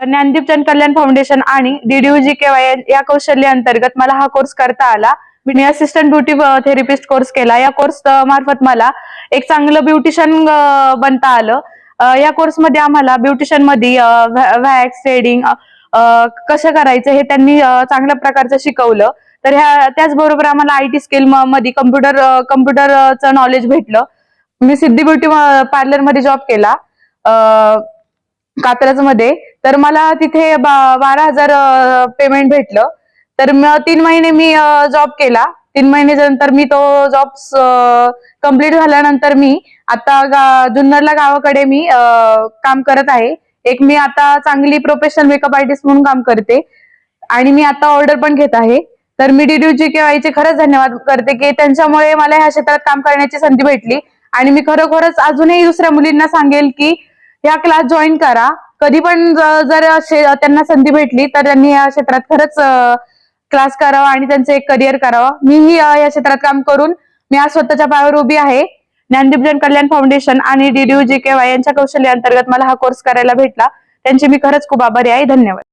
ज्ञानदीप जन कल्याण फाउंडेशन आणि DDU-GKY या कौशल्य अंतर्गत मला हा कोर्स करता आला. मी असिस्टंट ब्युटी थेरपिस्ट कोर्स केला. या कोर्स मार्फत मला एक चांगलं ब्युटिशियन बनता आलं. या कोर्समध्ये आम्हाला ब्युटिशियन मध्ये वॅक्स थ्रेडिंग कसं करायचं हे त्यांनी चांगल्या प्रकारचं शिकवलं. तर त्याचबरोबर आम्हाला IT स्किल मध्ये कम्प्युटरचं नॉलेज भेटलं. मी सिद्धी ब्युटी पार्लर मध्ये जॉब केला कात्रज मध्ये. तर मला तिथे 12,000 पेमेंट भेटलं. तर 3 महिने मी जॉब केला. 3 महिने नंतर मी तो जॉब कंप्लीट झाल्यानंतर मी आता जुन्नरला गावाकडे मी काम करत आहे. मी आता चांगली प्रोफेशनल मेकअप आर्टिस्ट म्हणून काम करते आणि मी आता ऑर्डर पण घेत आहे. तर मी DDU-GKY चे खरंच धन्यवाद करते की त्यांच्यामुळे मला ह्या क्षेत्रात काम करण्याची संधी भेटली. आणि मी खरोखरच अजूनही दुसऱ्या मुलींना सांगेल की या क्लास जॉईन करा. कधी पण जर त्यांना संधी भेटली तर त्यांनी या क्षेत्रात खरंच क्लास करावा आणि त्यांचं एक करिअर करावं. मीही या क्षेत्रात काम करून मी आज स्वतःच्या पायावर उभी आहे. ज्ञानदीप जन कल्याण फाउंडेशन आणि DDU-GKY यांच्या कौशल्य अंतर्गत मला हा कोर्स करायला भेटला. त्यांचे मी खरंच खूप आभारी आहे. धन्यवाद.